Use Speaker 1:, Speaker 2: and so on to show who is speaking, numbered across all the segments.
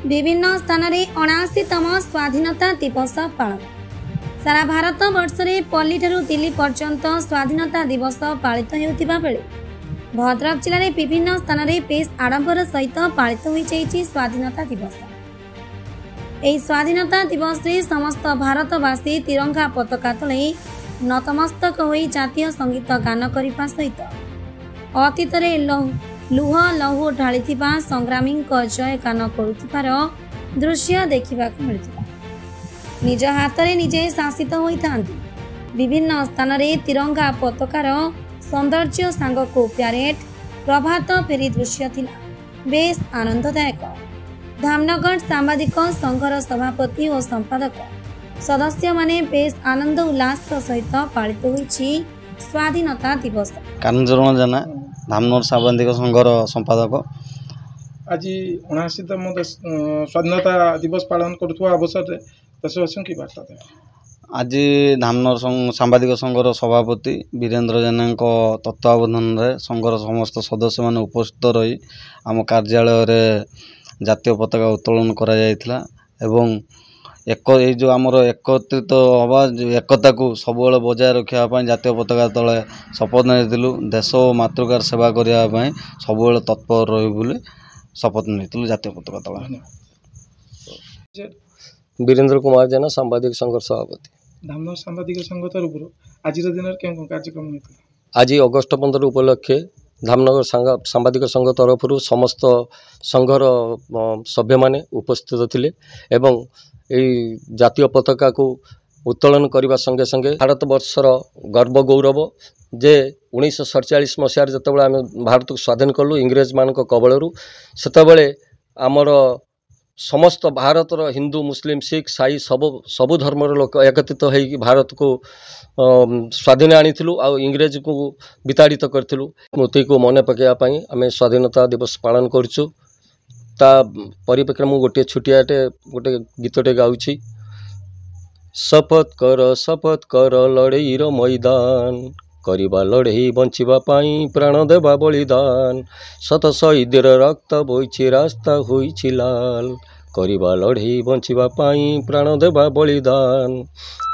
Speaker 1: विभिन्न स्थान में 79तम स्वाधीनता दिवस पालन। सारा भारत वर्ष में पल्ली ठारू दिल्ली पर्यंत स्वाधीनता दिवस पालित होता बेले भद्रक जिले में विभिन्न स्थान में बेस आडंबर सहित पालित हो स्वाधीनता दिवस। यह स्वाधीनता दिवस में समस्त भारतवासी तिरंगा पताका तले नतमस्तक हो जातीय संगीत गान करने सहित अतीत लुह लहू ढाली संग्रामी जय गान करुवार दृश्य देखा मिलता। निज हाथ में निजे शासित होता विभिन्न स्थान में तिरंगा पताकार सौंदर्य सांग को प्यारेड प्रभात फेरी दृश्य थिला बेस आनंददायक। धामनगर सांबादिक संघर सभापति और संपादक सदस्य माने बेस आनंद उल्लास सहित पालित होइछि स्वाधीनता दिवस।
Speaker 2: कानून जाना धामनगर सांबादिक संघर संपादक
Speaker 3: आज 79तम स्वाधीनता दिवस पालन करुवा अवसर में देशवासियों की वार्ता दें।
Speaker 2: आज धामनगर सांबादिक संघर सभापति वीरेंद्र जेना तत्वावधान में संघर समस्त सदस्य मैंने उपस्थित रही आम कार्यालय रे जातीय पताका उत्तोलन करा जायतिला एवं ये जो आमर एकत्रित हवा एकता को सब बजाय रखा जातीय पताका तले शपथ नहीं देश और मातृकार सेवा करने सब तत्पर रही शपथ नहीं जातीय पताका तले।
Speaker 4: वीरेंद्र कुमार जेना सांबादिक संघ सभापति
Speaker 3: धामनगर सांबादिक संघ तरफ आज दिन कार्यक्रम होता।
Speaker 4: आज अगस्ट 15 उपलक्षे धामनगर सांबादिक संघ तरफ समस्त संघर सभ्य माने उपस्थित थिले एवं जातीय पताका को उत्तोलन करने संगे संगे भारत वर्षर गर्व गौरव जे 1947 मसीह जिते आम भारत को स्वाधीन कलु इंग्रेज मान कबलू से आमर समस्त भारतर हिंदू मुस्लिम सिख साई सबु धर्मर लोक एकत्रित हो भारत को स्वाधीन आनीलु आ इंग्रेज को विताड़ित करूँ स्मृति को मन पकड़ापी आम स्वाधीनता दिवस पालन करुचु। ता परिप्रेक्षी मु गोटे छुटियाटे गोटे गीतटे गाउछि। शपथ कर लड़ेईर मैदान करिबा लड़ई बंचिबा पाई प्राण देवा बलिदान शत शहीदर रक्त बोइछि रास्ता होइछि लाल करिबा लड़ई बंचिबा पाई प्राण देवा बलिदान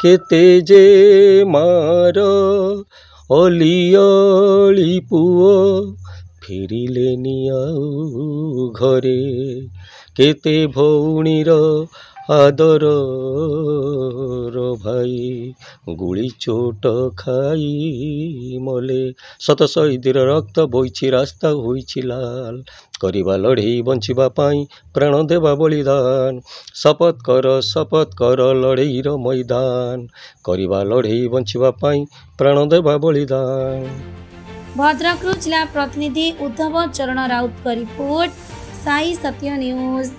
Speaker 4: केते जे मार अलियली पुओ फेरिले नियाउ घरे केते भौणीर आदर भाई गुली चोट खाई मले शत शहीदर रक्त बोइछि रास्ता होइछि लाल करिबा लड़ई बंचिबा पाई प्राण देवा बलिदान शपथ कर लड़ईर मैदान करिबा लड़ई बंचिबा पाई प्राण देवा बलिदान।
Speaker 1: भद्रक जिला प्रतिनिधि उद्धव चरण राउत का रिपोर्ट साई सत्य न्यूज।